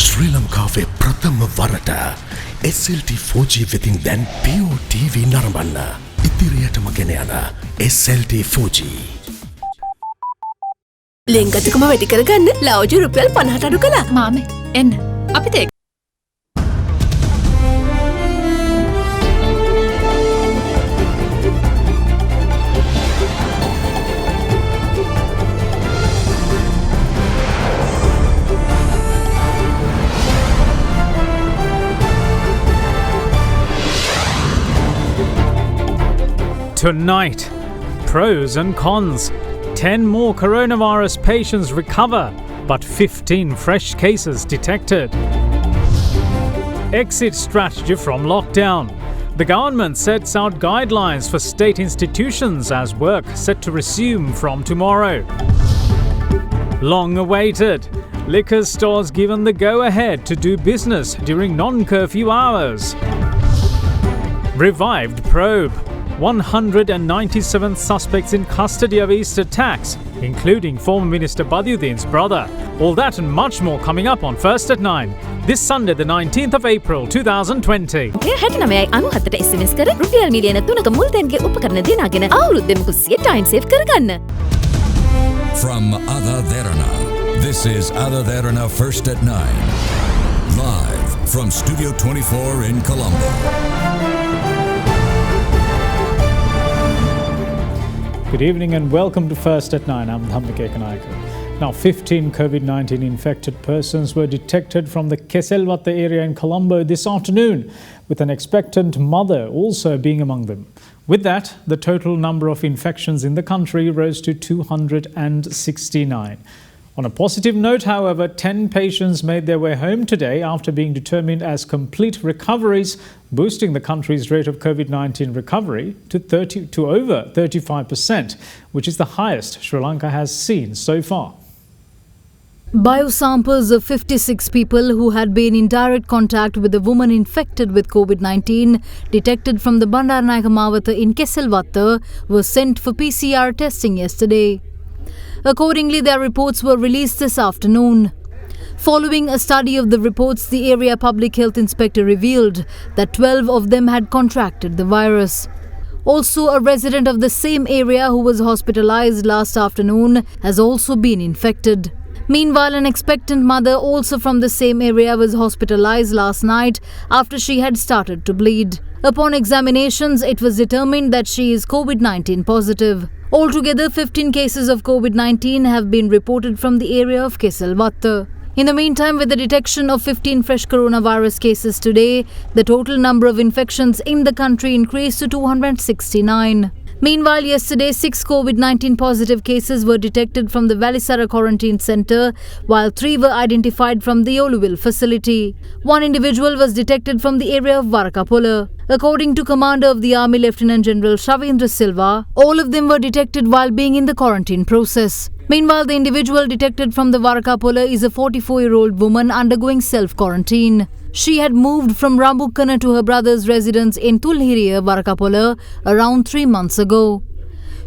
ශ්‍රී ලංකාවේ ප්‍රථම වරට SLT 4G වෙතින් දැන් PO TV නරඹන්න. ඉදිරියටම ගෙන යන SLT 4G. ලෙන්ගතුකම වැඩි කරගන්න ලව්ජු රුපියල් 50ට අඩු කළා. මාමේ එන්න අපිට Tonight, pros and cons. 10 more coronavirus patients recover, but 15 fresh cases detected. Exit strategy from lockdown. The government sets out guidelines for state institutions as work set to resume from tomorrow. Long awaited. Liquor stores given the go-ahead to do business during non-curfew hours. Revived probe. 197 suspects in custody of East attacks, including former Minister Badiuddin's brother. All that and much more coming up on First at 9, this Sunday the 19th of April 2020. හැටනමයි අනුහතට SMS කර රුපියල් මිලියන 3ක මුල්තැන්ගේ උපකරණ දිනාගෙන අවුරුද්දෙම කුස්සිය time save කරගන්න. From AdaDerana, this is AdaDerana First at 9. Live from Studio 24 in Colombo. Good evening and welcome to First at 9. I'm Dhammika Ekanayaka. Now, 15 COVID-19 infected persons were detected from the Keselwatta area in Colombo this afternoon, with an expectant mother also being among them. With that, the total number of infections in the country rose to 269. On a positive note, however, 10 patients made their way home today after being determined as complete recoveries, boosting the country's rate of COVID-19 recovery to over 35%, which is the highest Sri Lanka has seen so far. Biosamples of 56 people who had been in direct contact with a woman infected with COVID-19 detected from the Bandaranaike Mawatha in Keselwatta were sent for PCR testing yesterday. Accordingly, their reports were released this afternoon. Following a study of the reports, the area public health inspector revealed that 12 of them had contracted the virus. Also, a resident of the same area who was hospitalized last afternoon has also been infected. Meanwhile, an expectant mother also from the same area was hospitalized last night after she had started to bleed. Upon examinations, it was determined that she is COVID-19 positive. Altogether, 15 cases of COVID-19 have been reported from the area of Keselwatta. In the meantime, with the detection of 15 fresh coronavirus cases today, the total number of infections in the country increased to 269. Meanwhile, yesterday, 6 COVID-19 positive cases were detected from the Valisara Quarantine Centre, while 3 were identified from the Oluville facility. 1 individual was detected from the area of Varakapola. According to Commander of the Army Lieutenant General Shavindra Silva, all of them were detected while being in the quarantine process. Meanwhile, the individual detected from the Varakapola is a 44-year-old woman undergoing self-quarantine. She had moved from Rambukkana to her brother's residence in Tulhiriya, Varakapola, around 3 months ago.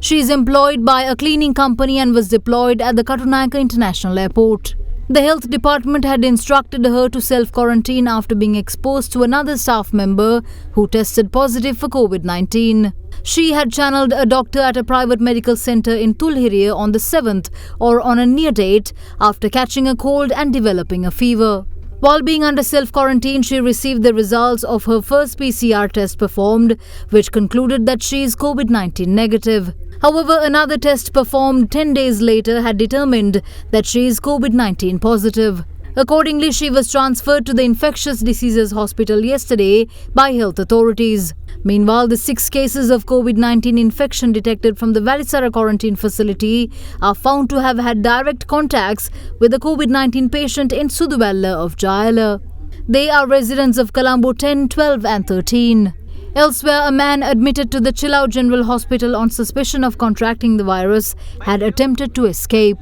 She is employed by a cleaning company and was deployed at the Katunayaka International Airport. The health department had instructed her to self-quarantine after being exposed to another staff member who tested positive for COVID-19. She had channeled a doctor at a private medical centre in Tulhiriya on the 7th or on a near date after catching a cold and developing a fever. While being under self-quarantine, she received the results of her first PCR test performed, which concluded that she is COVID-19 negative. However, another test performed 10 days later had determined that she is COVID-19 positive. Accordingly, she was transferred to the Infectious Diseases Hospital yesterday by health authorities. Meanwhile, the 6 cases of COVID-19 infection detected from the Valisara quarantine facility are found to have had direct contacts with a COVID-19 patient in Suduvalla of Jayala. They are residents of Colombo 10, 12 and 13. Elsewhere, a man admitted to the Chillout General Hospital on suspicion of contracting the virus had attempted to escape.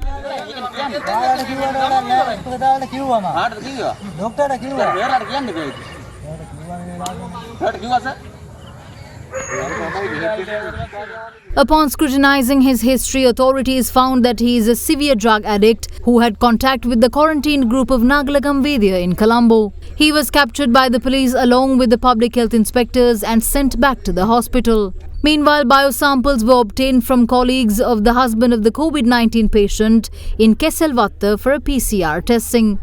Upon scrutinizing his history, authorities found that he is a severe drug addict who had contact with the quarantined group of Nagalagam Vedya in Colombo. He was captured by the police along with the public health inspectors and sent back to the hospital. Meanwhile, biosamples were obtained from colleagues of the husband of the COVID-19 patient in Keselvatta for a PCR testing.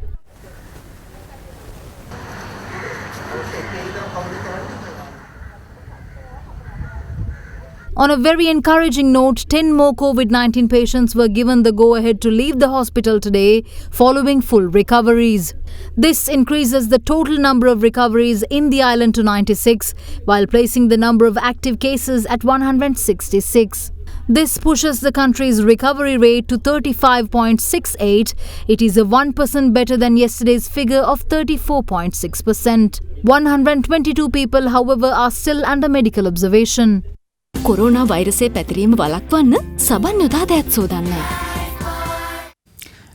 On a very encouraging note, 10 more COVID-19 patients were given the go-ahead to leave the hospital today following full recoveries. This increases the total number of recoveries in the island to 96, while placing the number of active cases at 166. This pushes the country's recovery rate to 35.68. It is a 1% better than yesterday's figure of 34.6%. 122 people, however, are still under medical observation. Corona වෛරසය පැතිරීම වළක්වන්න සබන් යොදා දෑත් සෝදන්න.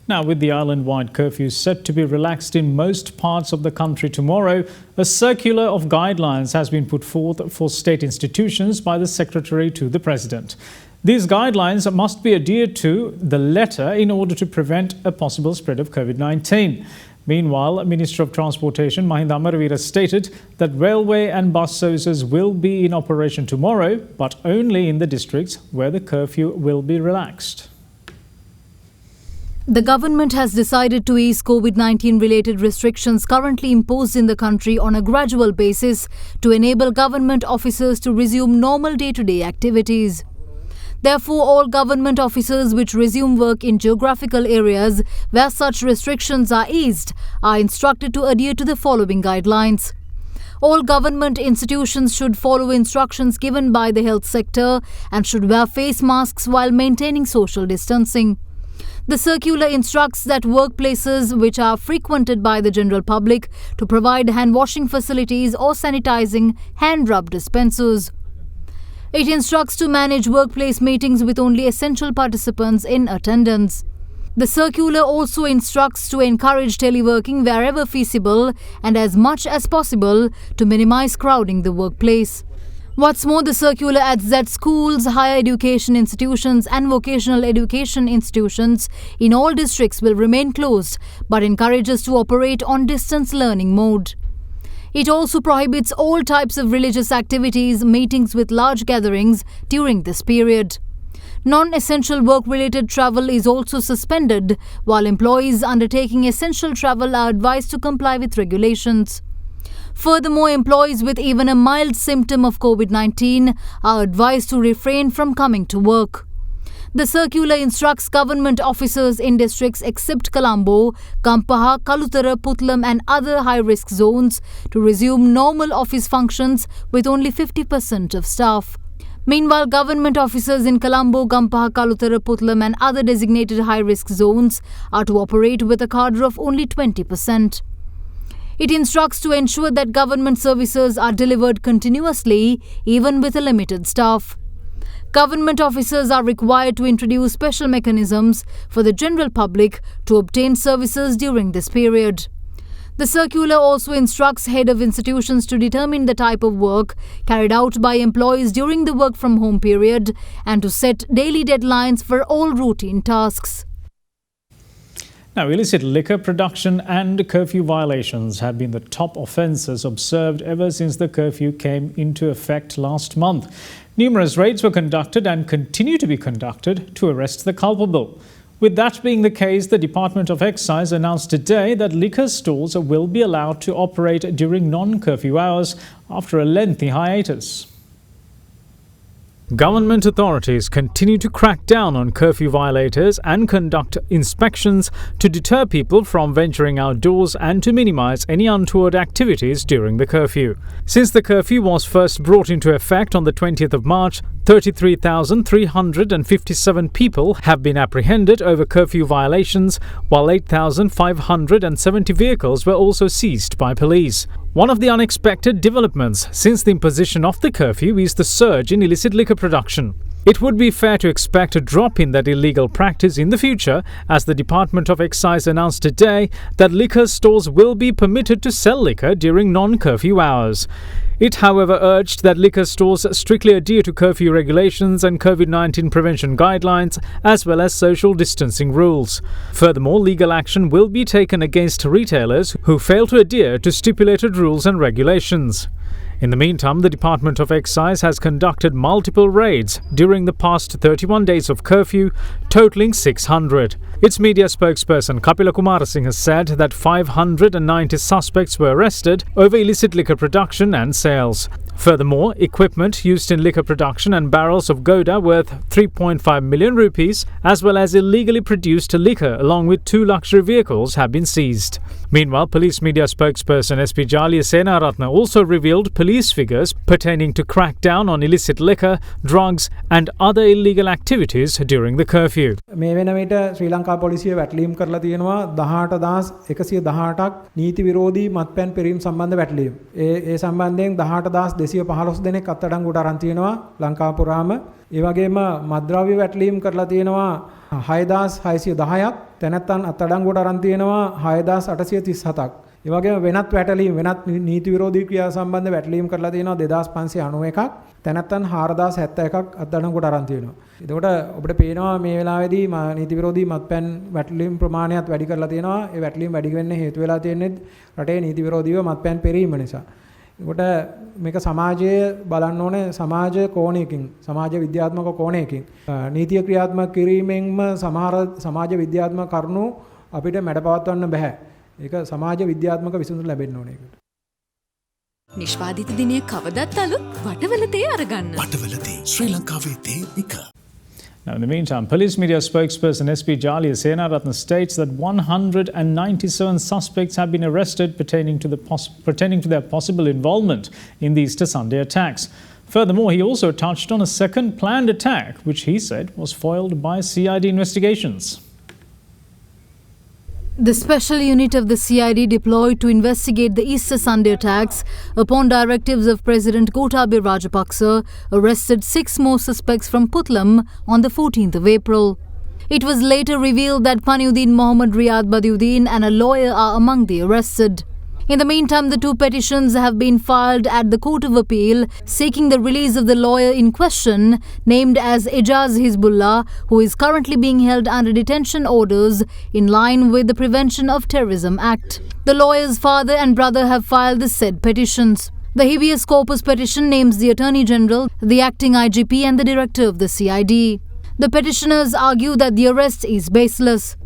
Now, with the island-wide curfew set to be relaxed in most parts of the country tomorrow, a circular of guidelines has been put forth for state institutions by the Secretary to the President. These guidelines must be adhered to the letter in order to prevent a possible spread of COVID-19. Meanwhile, Minister of Transportation Mahinda Amaraweera stated that railway and bus services will be in operation tomorrow, but only in the districts where the curfew will be relaxed. The government has decided to ease COVID-19 related restrictions currently imposed in the country on a gradual basis to enable government officers to resume normal day-to-day activities. Therefore, all government officers which resume work in geographical areas where such restrictions are eased are instructed to adhere to the following guidelines. All government institutions should follow instructions given by the health sector and should wear face masks while maintaining social distancing. The circular instructs that workplaces which are frequented by the general public to provide hand washing facilities or sanitizing hand rub dispensers. It instructs to manage workplace meetings with only essential participants in attendance. The circular also instructs to encourage teleworking wherever feasible and as much as possible to minimize crowding the workplace. What's more, the circular adds that schools, higher education institutions and vocational education institutions in all districts will remain closed but encourages to operate on distance learning mode. It also prohibits all types of religious activities, meetings with large gatherings during this period. Non-essential work-related travel is also suspended, while employees undertaking essential travel are advised to comply with regulations. Furthermore, employees with even a mild symptom of COVID-19 are advised to refrain from coming to work. The circular instructs government officers in districts except Colombo, Kampaha, Kalutara, Putlam and other high-risk zones to resume normal office functions with only 50% of staff. Meanwhile, government officers in Colombo, Kampaha, Kalutara, Putlam and other designated high-risk zones are to operate with a cadre of only 20%. It instructs to ensure that government services are delivered continuously, even with a limited staff. Government officers are required to introduce special mechanisms for the general public to obtain services during this period. The circular also instructs head of institutions to determine the type of work carried out by employees during the work from home period and to set daily deadlines for all routine tasks. Now, illicit liquor production and curfew violations have been the top offences observed ever since the curfew came into effect last month. Numerous raids were conducted and continue to be conducted to arrest the culpable. With that being the case, the Department of Excise announced today that liquor stores will be allowed to operate during non-curfew hours after a lengthy hiatus. Government authorities continue to crack down on curfew violators and conduct inspections to deter people from venturing outdoors and to minimize any untoward activities during the curfew. Since the curfew was first brought into effect on the 20th of March, 33,357 people have been apprehended over curfew violations, while 8,570 vehicles were also seized by police. One of the unexpected developments since the imposition of the curfew is the surge in illicit liquor production. It would be fair to expect a drop in that illegal practice in the future, as the Department of Excise announced today that liquor stores will be permitted to sell liquor during non-curfew hours. It, however, urged that liquor stores strictly adhere to curfew regulations and COVID-19 prevention guidelines, as well as social distancing rules. Furthermore, legal action will be taken against retailers who fail to adhere to stipulated rules and regulations. In the meantime, the Department of Excise has conducted multiple raids during the past 31 days of curfew, totaling 600. Its media spokesperson Kapila Kumarasinghe said that 590 suspects were arrested over illicit liquor production and sales. Furthermore, equipment used in liquor production and barrels of Gouda worth 3.5 million rupees, as well as illegally produced liquor along with 2 luxury vehicles have been seized. Meanwhile, police media spokesperson SP Jaliya Senaratne also revealed police figures pertaining to crackdown on illicit liquor, drugs and other illegal activities during the curfew. මේ වෙන විට ශ්‍රී ලංකා පොලිසිය වැටලීම් කරලා තියෙනවා 18118ක් නීති විරෝධී මත්පැන් පෙරීම සම්බන්ධ වැටලීම්. ඒ සම්බන්ධයෙන් 18215 දෙනෙක් අත්අඩංගුවට අරන් තියෙනවා ලංකාව පුරාම. ඒ වගේම මත්ද්‍රව්‍ය වැටලීම් කරලා තියෙනවා 6610ක්. තැනැත්තන් අත්අඩංගුවට අරන් තියෙනවා 6837ක්. ඒ වගේම වෙනත් වැටලීම් වෙනත් නීති විරෝධී ක්‍රියා සම්බන්ධ වැටලීම් කරලා තියෙනවා 2591ක්. තැනැත්තන් 4071ක් අත්අඩංගුවට අරන් තියෙනවා. එතකොට ඔබට පේනවා මේ වෙලාවේදී නීති විරෝධී මත්පැන් වැටලීම් ප්‍රමාණයත් වැඩි කරලා තියෙනවා. ඒ වැටලීම් වැඩි වෙන්න හේතු වෙලා තියෙන්නේ රටේ නීති විරෝධීව මත්පැන් පෙරීම නිසා. එතකොට මේක සමාජයේ බලන්න ඕනේ සමාජ කෝණයකින් සමාජ විද්‍යාත්මක කෝණයකින් නීතිය ක්‍රියාත්මක කිරීමෙන්ම සමහර සමාජ විද්‍යාත්මක කරුණු අපිට මැඩපවත්වන්න බෑ. ඒක සමාජ විද්‍යාත්මක විසඳුම් ලැබෙන්න ඕනේ ඒකට. නිෂ්පාදිත දිනය කවදත් අලුත් වටවලතේ අරගන්න. වටවලතේ ශ්‍රී ලංකාවේ තේ එක. Now, in the meantime, police media spokesperson SP Jaliya Senaratne states that 197 suspects have been arrested pertaining to their possible involvement in the Easter Sunday attacks. Furthermore, he also touched on a second planned attack, which he said was foiled by CID investigations. The special unit of the CID deployed to investigate the Easter Sunday attacks upon directives of President Gotabaya Rajapaksa arrested 6 more suspects from Putlam on the 14th of April. It was later revealed that Paniuddin Mohammad Riyad Badiuddin and a lawyer are among the arrested. In the meantime, the 2 petitions have been filed at the Court of Appeal seeking the release of the lawyer in question, named as Ejaz Hizbullah, who is currently being held under detention orders in line with the Prevention of Terrorism Act. The lawyer's father and brother have filed the said petitions. The habeas corpus petition names the Attorney General, the acting IGP and the director of the CID. The petitioners argue that the arrest is baseless.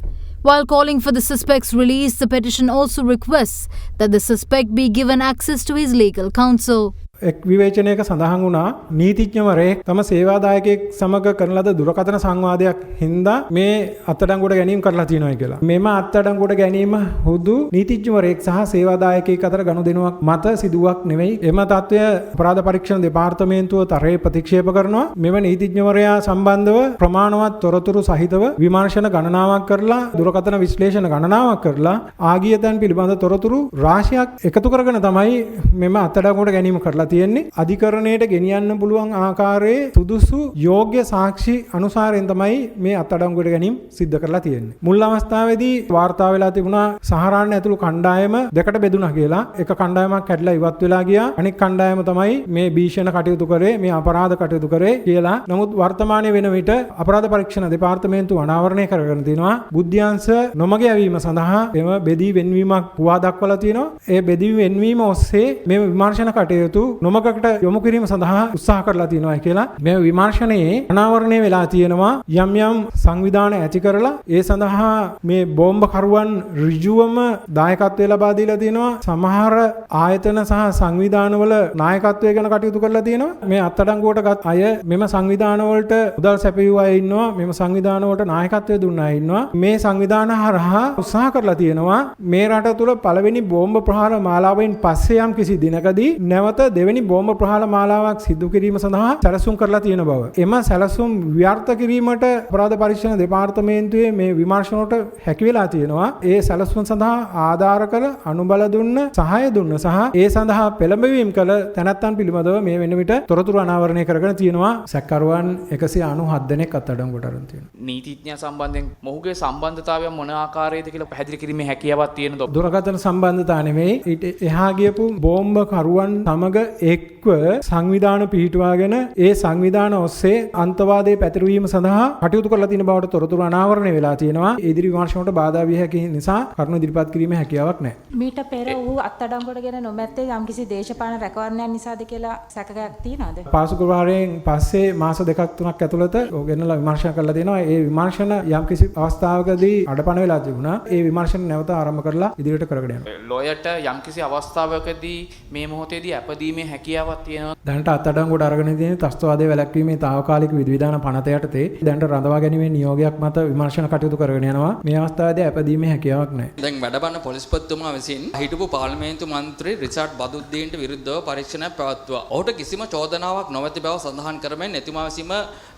While calling for the suspect's release, the petition also requests that the suspect be given access to his legal counsel. එක් විවේචනයක සඳහන් වුණා නීතිඥවරයෙක් තම සේවාදායකයෙක් සමග කරන ලද දුරකථන සංවාදයක් හින්දා මේ අත්අඩංගුවට ගැනීම කරලා තියෙනවා කියලා. මෙම අත්අඩංගුවට ගැනීම හුදු නීතිඥවරයෙක් සහ සේවාදායකයෙක් අතර ගනුදෙනුවක් මත සිදුවක් නෙවෙයි. එම තත්ත්වය අපරාධ පරීක්ෂණ දෙපාර්තමේන්තුව තරයේ ප්‍රතික්ෂේප කරනවා. මෙම නීතිඥවරයා සම්බන්ධව ප්‍රමාණවත් තොරතුරු සහිතව විමර්ශන ගණනාවක් කරලා දුරකථන විශ්ලේෂණ ගණනාවක් කරලා ආගියතන් පිළිබඳ තොරතුරු රාශියක් එකතු කරගෙන තමයි මෙම අත්අඩංගුවට ගැනීම කරලා තියෙන්නේ. අධිකරණයට ගෙනියන්න පුළුවන් ආකාරයේ සුදුසු යෝග්‍ය සාක්ෂි අනුසාරයෙන් තමයි මේ අත්අඩංගුවට ගැනීම සිද්ධ කරලා තියෙන්නේ. මුල් අවස්ථාවේදී වාර්තා වෙලා තිබුණා සහරාන්න ඇතුළු කණ්ඩායම දෙකට බෙදුණා කියලා. එක කණ්ඩායමක් කැඩලා ඉවත් වෙලා ගියා. අනෙක් කණ්ඩායම තමයි මේ භීෂණ කටයුතු කරේ, මේ අපරාධ කටයුතු කරේ කියලා. නමුත් වර්තමානයේ වෙන විට අපරාධ පරීක්ෂණ දෙපාර්තමේන්තුව අනාවරණය කරගෙන තිනවා. බුද්ධ්‍යංශ නොමග යැවීම සඳහා එම බෙදී වෙන්වීමක් පුවා දක්වලා තිනවා. ඒ බෙදී වෙන්වීම ඔස්සේ මේ විමර්ශන කටයුතු නොමගකට යොමු කිරීම සඳහා උත්සාහ කරලා තියෙනවා කියලා. මේ විමර්ශනයේ අනාවරණය වෙලා තියෙනවා යම් යම් සංවිධාන ඇති කරලා ඒ සඳහා මේ බෝම්බ කරුවන් ඍජුවම දායකත්වය ලබා දීලා තියෙනවා. සමහර ආයතන සහ සංවිධානවල නායකත්වය ගැන කටයුතු කරලා තියෙනවා. මේ අත්අඩංගුවට ගත් අය මෙම සංවිධාන වලට මුදල් සැපයුව අය ඉන්නවා. මෙම සංවිධාන වලට නායකත්වය දුන්න අය ඉන්නවා. මේ සංවිධාන හරහා උත්සාහ කරලා තියෙනවා මේ රට තුළ පළවෙනි බෝම්බ ප්‍රහාර මාලාවෙන් පස්සේ යම් කිසි දිනකදී නැවත එවැනි බෝම්බ ප්‍රහාර මාලාවක් සිදු කිරීම සඳහා සැලසුම් කරලා තියෙන බව. එම සැලසුම් ව්‍යර්ථ කිරීමට අපරාධ පරීක්ෂණ දෙපාර්තමේන්තුවේ මේ විමර්ශනවලට හැකි වෙලා තියෙනවා. ඒ සැලසුම් සඳහා ආධාර කළ අනුබල දුන්න සහාය දුන්න සහ ඒ සඳහා පෙළඹවීම කළ තැනැත්තන් පිළිබඳව මේ වෙන විට තොරතුරු අනාවරණය කරගෙන තියෙනවා. සැකකරුවන් 197 දෙනෙක් අත්අඩංගුවට අරන් තියෙනවා. නීතිඥයා සම්බන්ධයෙන් මොහුගේ සම්බන්ධතාවය මොන ආකාරයේද කියලා පැහැදිලි කිරීමේ හැකියාවක් තියෙනද? දුරකථන සම්බන්ධතා නෙමෙයි. ඊට එහා ගියපු බෝම්බ කරුවන් සමග එක්ව සංවිධාන පිහිටුවාගෙන ඒ සංවිධාන ඔස්සේ අන්තවාදයේ පැතිරවීම සඳහා කටයුතු කරලා තියෙන බවට තොරතුරු අනාවරණය වෙලා තියෙනවා. ඉදිරි විමර්ශනවලට බාධා විය හැකි නිසා කරුණු ඉදිරිපත් කිරීමේ හැකියාවක් නැහැ. මීට පෙර ඔහු අත්අඩංගුවට ගෙන නොමැත්තේ යම්කිසි දේශපාලන රැකවරණයක් නිසාද කියලා සැකයක් තියනවද? පාසුකුවාරයෙන් පස්සේ මාස 2-3ක් ඇතුළත ඔගෙනලා විමර්ශන කරලා තියෙනවා. ඒ විමර්ශන යම්කිසි අවස්ථාවකදී අඩපණ වෙලා තිබුණා. ඒ විමර්ශන නැවත ආරම්භ කරලා ඉදිරියට කරගෙන යනවා. ලොයට යම්කිසි අවස්ථාවකදී මේ මොහොතේදී අපදීමේ හැකියාවක් තියෙනවා. දැනට අත්අඩංගුවට අරගෙන තියෙන ත්‍රස්තවාදයේ වැළැක්වීමේ තාවකාලික විධිවිධාන පනත යටතේ දැනට රඳවා ගැනීමේ නියෝගයක් මත විමර්ශන කටයුතු කරගෙන යනවා. මේ අවස්ථාවේදී අපදීමේ හැකියාවක් නැහැ. දැන් වැඩබන්න පොලිස්පතිතුමා විසින් හිටපු පාර්ලිමේන්තු මන්ත්‍රී රිචාඩ් බදුද්දීන්ට විරුද්ධව පරීක්ෂණයක් පැවැත්වුවා. ඔහුට කිසිම චෝදනාවක් නොමැති බව සඳහන් කරමින් එතුමා විසින්ම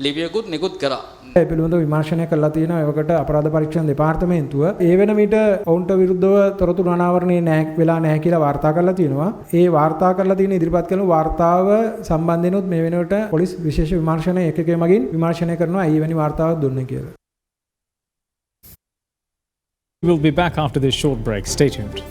ලිපියකුත් නිකුත් කරා. ඒ පිළිබඳව විමර්ශනය කළා තියෙනවා. ඒකට අපරාධ පරීක්ෂණ දෙපාර්තමේන්තුව ඒ වෙන විට ඔවුන්ට විරුද්ධව තොරතුරු අනාවරණය වෙලා නැහැ කියලා වාර්තා කරලා තියෙනවා. ඒ වාර්තා කරලා තියෙන ඉදිරිපත් කරන වාර්තාව සම්බන්ධෙනුත් මේ වෙනකොට පොලිස් විශේෂ විමර්ශන ඒකකයේ මගින් විමර්ශනය කරනවා. ඊවැනි වාර්තාවක් දුන්නේ කියලා. We'll be back after this short break. Stay tuned.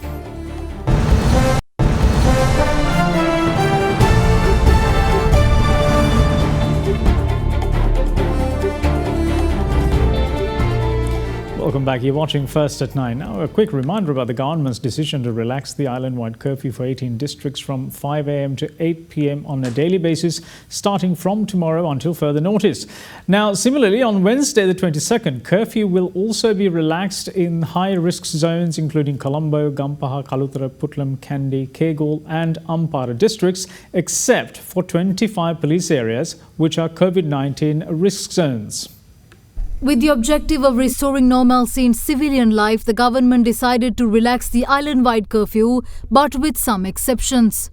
Welcome back. You're watching First at 9. Now, a quick reminder about the government's decision to relax the island-wide curfew for 18 districts from 5 a.m. to 8 p.m. on a daily basis, starting from tomorrow until further notice. Now, similarly, on Wednesday, the 22nd, curfew will also be relaxed in high-risk zones, including Colombo, Gampaha, Kalutara, Putlam, Kandy, Kegol and Ampara districts, except for 25 police areas, which are COVID-19 risk zones. With the objective of restoring normalcy in civilian life, the government decided to relax the island-wide curfew, but with some exceptions.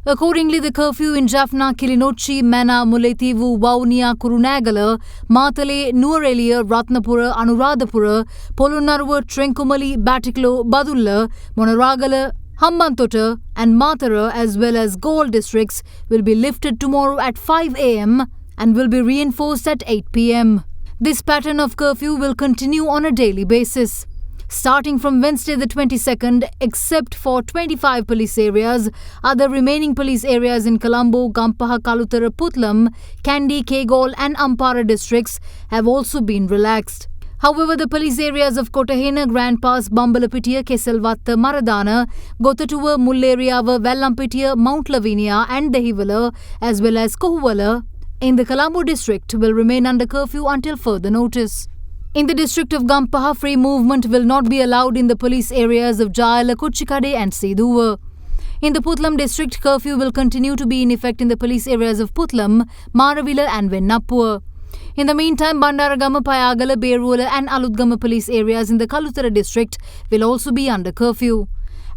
Accordingly, the curfew in Jaffna, Kilinochchi, Mena, Mullaitivu, Vaunia, Kurunegala, Matale, Nuwara, Ratnapura, Anuradhapura, Polonnaruwa, Trenkumali, Batiklo, Badulla, Monaragala, Hambantota and Matara as well as Galle districts will be lifted tomorrow at 5 a.m. and will be reinforced at 8 p.m. This pattern of curfew will continue on a daily basis. Starting from Wednesday the 22nd, except for 25 police areas, other remaining police areas in Colombo, Gampaha, Kalutara, Putlam, Kandy, Kegol and Ampara districts have also been relaxed. However, the police areas of Kotahena, Grand Pass, Bambalapitiya, Keselwatta, Maradana, Gotatuwa, Mulleriyawa, Vellampitiya, Mount Lavinia and Dehiwala as well as Kohuwala in the Colombo district will remain under curfew until further notice. In the district of Gampaha, free movement will not be allowed in the police areas of Jayala, Kuchikade and Seduwa. In the Putlam district, curfew will continue to be in effect in the police areas of Putlam, Maravila and Vennappur. In the meantime, Bandaragama, Payagala, Beruwala and Aludgama police areas in the Kalutara district will also be under curfew.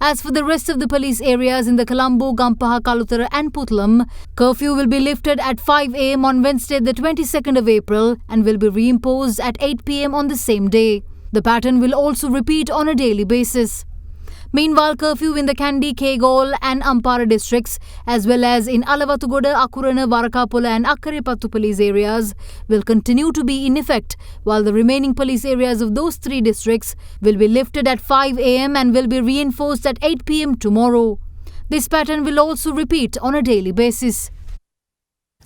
As for the rest of the police areas in the Colombo, Gampaha, Kalutara and Putlam, curfew will be lifted at 5 a.m. on Wednesday the 22nd of April and will be reimposed at 8 p.m. on the same day. The pattern will also repeat on a daily basis. Meanwhile, curfew in the Kandy, Kegol and Ampara districts as well as in Alavatugoda, Akurana, Varakapula and Akkarepattu police areas will continue to be in effect, while the remaining police areas of those three districts will be lifted at 5 a.m. and will be reinforced at 8 p.m. tomorrow. This pattern will also repeat on a daily basis.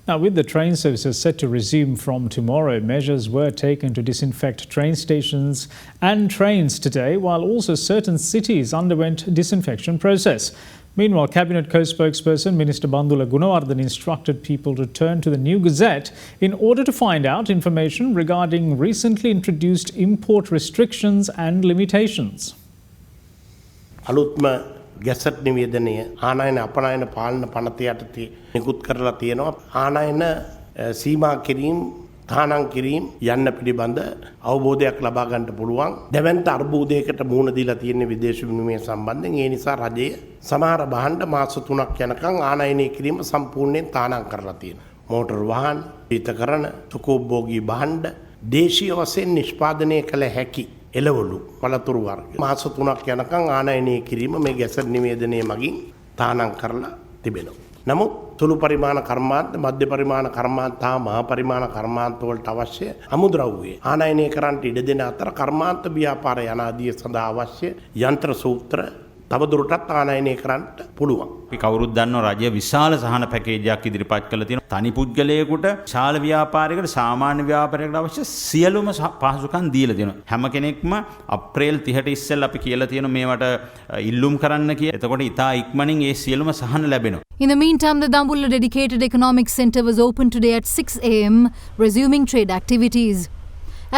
Now, with the train services set to resume from tomorrow, measures were taken to disinfect train stations and trains today, while also certain cities underwent disinfection process. Meanwhile, Cabinet co-spokesperson Minister Bandula Gunawardhan instructed people to turn to the new Gazette in order to find out information regarding recently introduced import restrictions and limitations. Gazette නිවේදනය ආනයන අපනයන පාලන පනත යටතේ නිකුත් කරලා තියෙනවා. ආනයන සීමා කිරීම තානං කිරීම යන්න පිළිබඳ අවබෝධයක් ලබා ගන්නට පුළුවන්. දැවැන්ත අර්බුදයකට මුහුණ දීලා තියෙන විදේශ විනිමය සම්බන්ධයෙන් ඒ නිසා රජය සමහර භාණ්ඩ මාස 3ක් යනකම් ආනයනය කිරීම සම්පූර්ණයෙන් තානම් කරලා තියෙනවා. මෝටර් වාහන, පීතකරණ, සුඛෝපභෝගී භාණ්ඩ දේශීය වශයෙන් නිෂ්පාදනය කළ හැකි එළවලු පළතුරු වර්ග මාස 3ක් යනකම් ආනයනය කිරීම මේ ගැසට් නිවේදනයේ මගින් තානම් කරලා තිබෙනවා. නමුත් සුළු පරිමාණ කර්මාන්ත, මධ්‍ය පරිමාණ කර්මාන්ත හා මහා පරිමාණ කර්මාන්ත වලට අවශ්‍ය අමුද්‍රව්‍ය ආනයනය කරන්නට ඉඩ දෙන අතර කර්මාන්ත ව්‍යාපාර යන ආදී සඳහා අවශ්‍ය යන්ත්‍ර සූත්‍ර තවදුරටත් ආනයනය කරන්නට පුළුවන්. අපි කවුරුත් දන්නවා රජය විශාල සහන පැකේජයක් ඉදිරිපත් කළා තියෙනවා. තනි පුද්ගලයෙකුට විශාල ව්‍යාපාරයකට සාමාන්‍ය ව්‍යාපාරයකට අවශ්‍ය සියලුම පහසුකම් දීලා දෙනවා. හැම කෙනෙක්ම අප්‍රේල් 30ට ඉස්සෙල්ලා අපි කියලා තියෙනවා මේවට ඉල්ලුම් කරන්න කියලා. එතකොට ඉතා ඉක්මනින් ඒ සියලුම සහන ලැබෙනවා. In the meantime, the Dambulla Dedicated Economic Centre was opened today at 6 a.m, resuming trade activities.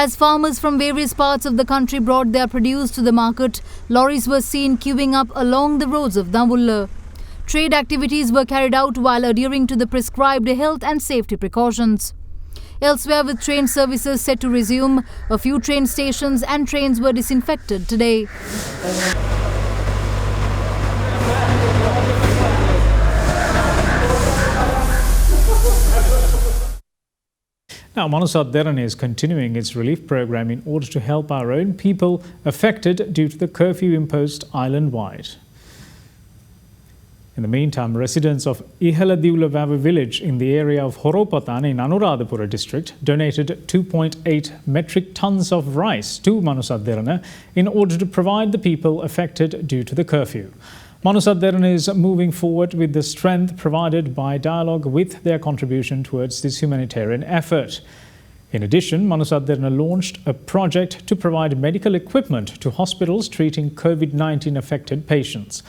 As farmers from various parts of the country brought their produce to the market, lorries were seen queuing up along the roads of Dambulla. Trade activities were carried out while adhering to the prescribed health and safety precautions. Elsewhere, with train services set to resume, a few train stations and trains were disinfected today. Now, AdaDerana is continuing its relief program in order to help our own people affected due to the curfew imposed island-wide. In the meantime, residents of Ihaladivlavava village in the area of Horopatan in Anuradhapura district donated 2.8 metric tons of rice to AdaDerana in order to provide the people affected due to the curfew. AdaDerana is moving forward with the strength provided by dialogue with their contribution towards this humanitarian effort. In addition, AdaDerana launched a project to provide medical equipment to hospitals treating COVID-19 affected patients.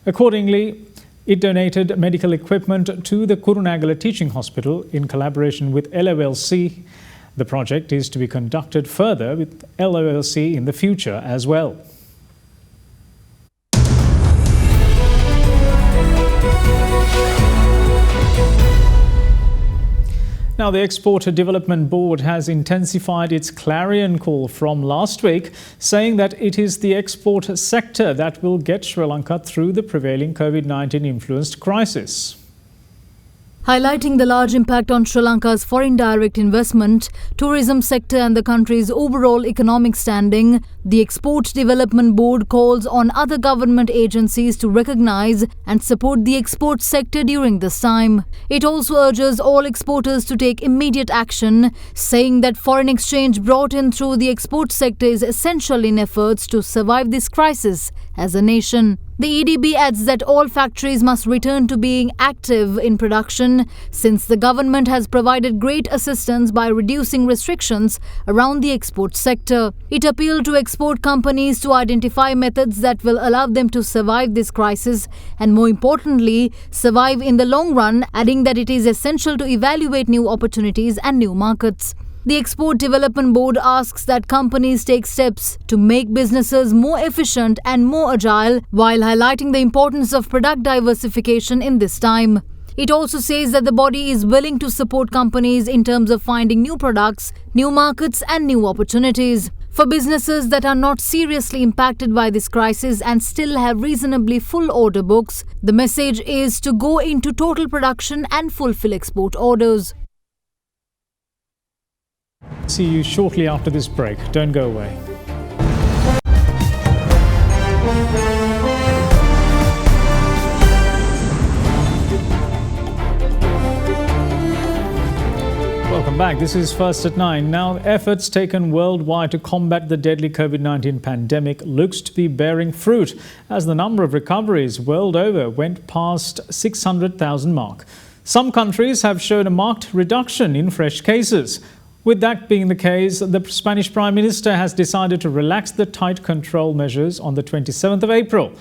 Accordingly, it donated medical equipment to the Kurunagala Teaching Hospital in collaboration with LOLC. The project is to be conducted further with LOLC in the future as well. Now, the Export Development Board has intensified its clarion call from last week, saying that it is the export sector that will get Sri Lanka through the prevailing COVID-19 influenced crisis. Highlighting the large impact on Sri Lanka's foreign direct investment, tourism sector and the country's overall economic standing, the Export Development Board calls on other government agencies to recognise and support the export sector during this time. It also urges all exporters to take immediate action, saying that foreign exchange brought in through the export sector is essential in efforts to survive this crisis as a nation. The EDB adds that all factories must return to being active in production since the government has provided great assistance by reducing restrictions around the export sector. It appealed to export companies to identify methods that will allow them to survive this crisis and, more importantly, survive in the long run, adding that it is essential to evaluate new opportunities and new markets. The Export Development Board asks that companies take steps to make businesses more efficient and more agile while highlighting the importance of product diversification in this time. It also says that the body is willing to support companies in terms of finding new products, new markets and new opportunities. For businesses that are not seriously impacted by this crisis and still have reasonably full order books, the message is to go into total production and fulfill export orders. See you shortly after this break. Don't go away. Welcome back. This is First at 9. Now, efforts taken worldwide to combat the deadly COVID-19 pandemic looks to be bearing fruit as the number of recoveries world over went past 600,000 mark. Some countries have shown a marked reduction in fresh cases. With that being the case, the Spanish Prime Minister has decided to relax the tight control measures on the 27th of April.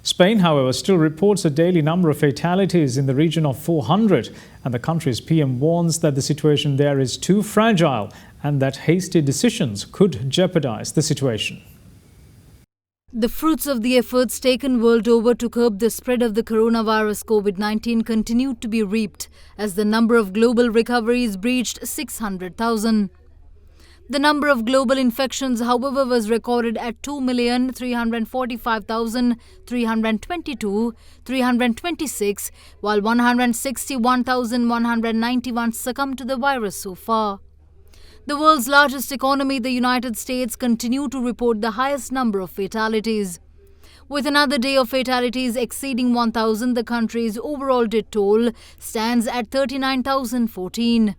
Spain, however, still reports a daily number of fatalities in the region of 400, and the country's PM warns that the situation there is too fragile and that hasty decisions could jeopardize the situation. The fruits of the efforts taken world over to curb the spread of the coronavirus COVID-19 continued to be reaped as the number of global recoveries breached 600,000. The number of global infections, however, was recorded at 2,345,322, 326, while 161,191 succumbed to the virus so far. The world's largest economy, the United States, continued to report the highest number of fatalities. With another day of fatalities exceeding 1,000, the country's overall death toll stands at 39,014.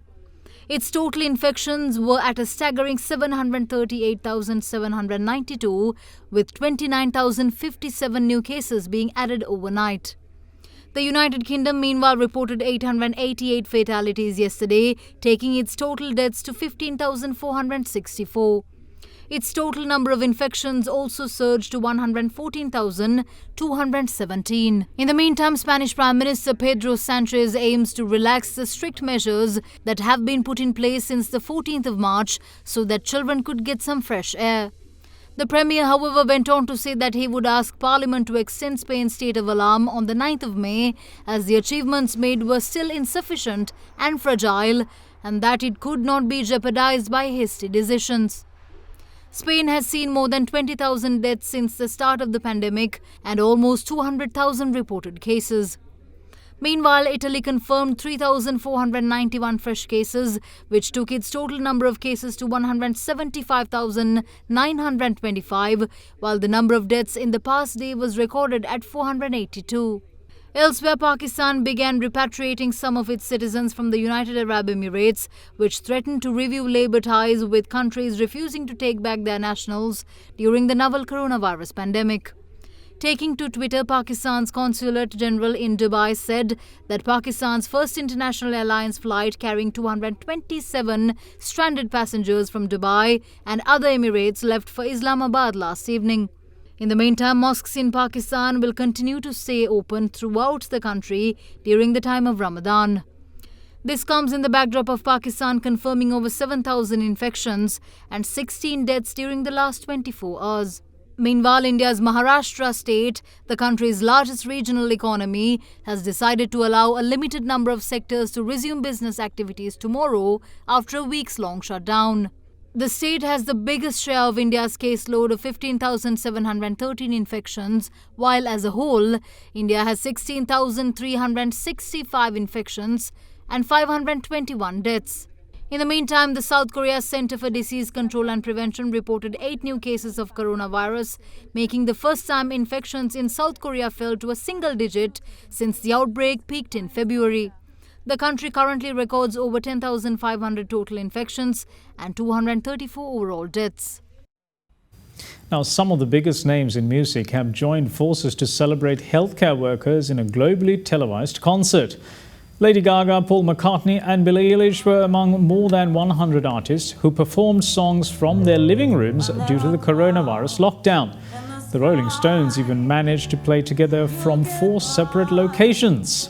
Its total infections were at a staggering 738,792, with 29,057 new cases being added overnight. The United Kingdom, meanwhile, reported 888 fatalities yesterday, taking its total deaths to 15,464. Its total number of infections also surged to 114,217. In the meantime, Spanish Prime Minister Pedro Sanchez aims to relax the strict measures that have been put in place since the 14th of March so that children could get some fresh air. The Premier, however, went on to say that he would ask Parliament to extend Spain's state of alarm on the 9th of May as the achievements made were still insufficient and fragile and that it could not be jeopardized by hasty decisions. Spain has seen more than 20,000 deaths since the start of the pandemic and almost 200,000 reported cases. Meanwhile, Italy confirmed 3,491 fresh cases, which took its total number of cases to 175,925, while the number of deaths in the past day was recorded at 482. Elsewhere, Pakistan began repatriating some of its citizens from the United Arab Emirates, which threatened to review labour ties with countries refusing to take back their nationals during the novel coronavirus pandemic. Taking to Twitter, Pakistan's Consulate General in Dubai said that Pakistan's first international airlines flight carrying 227 stranded passengers from Dubai and other Emirates left for Islamabad last evening. In the meantime, mosques in Pakistan will continue to stay open throughout the country during the time of Ramadan. This comes in the backdrop of Pakistan confirming over 7,000 infections and 16 deaths during the last 24 hours. Meanwhile, India's Maharashtra state, the country's largest regional economy, has decided to allow a limited number of sectors to resume business activities tomorrow after a weeks-long shutdown. The state has the biggest share of India's caseload of 15,713 infections, while as a whole, India has 16,365 infections and 521 deaths. In the meantime, the South Korea Center for Disease Control and Prevention reported 8 new cases of coronavirus, making the first time infections in South Korea fell to a single digit since the outbreak peaked in February. The country currently records over 10,500 total infections and 234 overall deaths. Now, some of the biggest names in music have joined forces to celebrate healthcare workers in a globally televised concert. Lady Gaga, Paul McCartney and Billie Eilish were among more than 100 artists who performed songs from their living rooms due to the coronavirus lockdown. The Rolling Stones even managed to play together from 4 separate locations.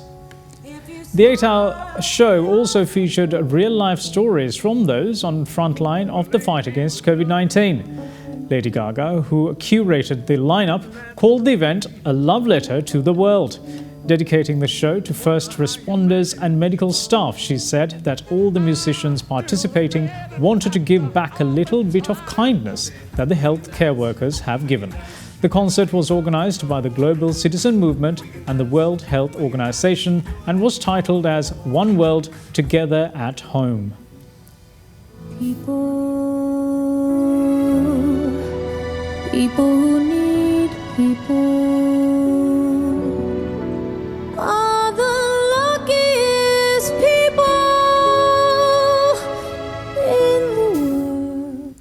The 8-hour show also featured real-life stories from those on the front line of the fight against COVID-19. Lady Gaga, who curated the lineup, called the event a love letter to the world. Dedicating the show to first responders and medical staff, she said that all the musicians participating wanted to give back a little bit of kindness that the healthcare workers have given. The concert was organized by the Global Citizen Movement and the World Health Organization and was titled as One World Together at Home. People who need people are the luckiest people in the world.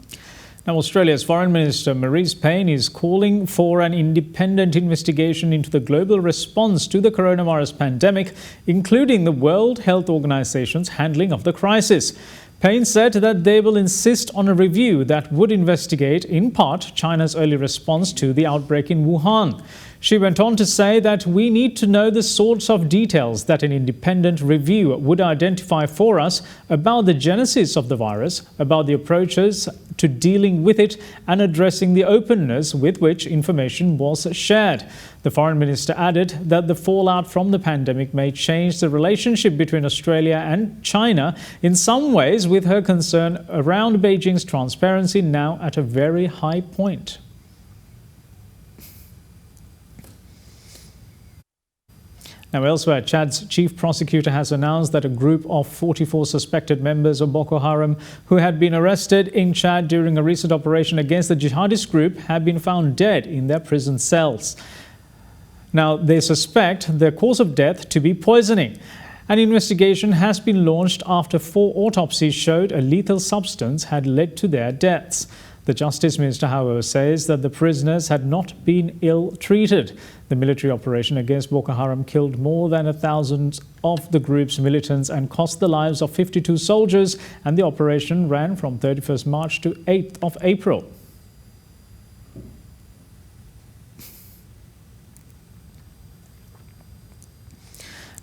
Now, Australia's Foreign Minister Marise Payne is calling for an independent investigation into the global response to the coronavirus pandemic, including the World Health Organization's handling of the crisis. Payne said that they will insist on a review that would investigate, in part, China's early response to the outbreak in Wuhan. She went on to say that we need to know the sorts of details that an independent review would identify for us about the genesis of the virus, about the approaches to dealing with it and addressing the openness with which information was shared. The Foreign Minister added that the fallout from the pandemic may change the relationship between Australia and China in some ways, with her concern around Beijing's transparency now at a very high point. Now, elsewhere, Chad's chief prosecutor has announced that a group of 44 suspected members of Boko Haram who had been arrested in Chad during a recent operation against the jihadist group have been found dead in their prison cells. Now, they suspect the cause of death to be poisoning. An investigation has been launched after 4 autopsies showed a lethal substance had led to their deaths. The Justice Minister, however, says that the prisoners had not been ill-treated. The military operation against Boko Haram killed more than 1,000 of the group's militants and cost the lives of 52 soldiers, and the operation ran from 31st March to 8th of April.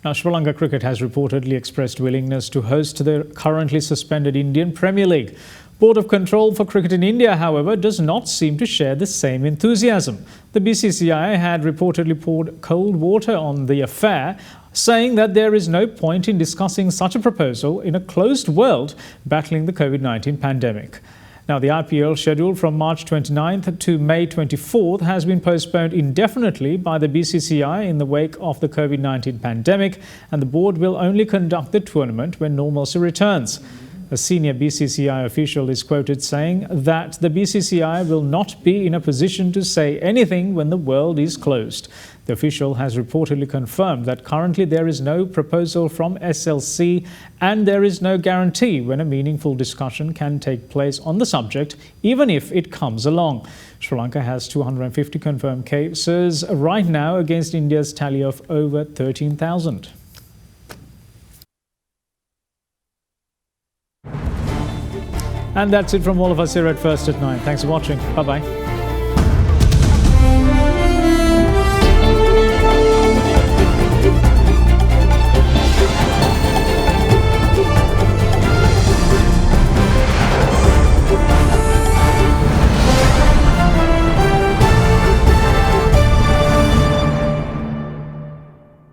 Now, Sri Lanka Cricket has reportedly expressed willingness to host the currently suspended Indian Premier League. Board of Control for Cricket in India, however, does not seem to share the same enthusiasm. The BCCI had reportedly poured cold water on the affair, saying that there is no point in discussing such a proposal in a closed world battling the COVID-19 pandemic. Now, the IPL schedule from March 29th to May 24th has been postponed indefinitely by the BCCI in the wake of the COVID-19 pandemic, and the board will only conduct the tournament when normalcy returns. A senior BCCI official is quoted saying that the BCCI will not be in a position to say anything when the world is closed. The official has reportedly confirmed that currently there is no proposal from SLC and there is no guarantee when a meaningful discussion can take place on the subject, even if it comes along. Sri Lanka has 250 confirmed cases right now against India's tally of over 13,000. And that's it from all of us here at First at 9. Thanks for watching. Bye-bye.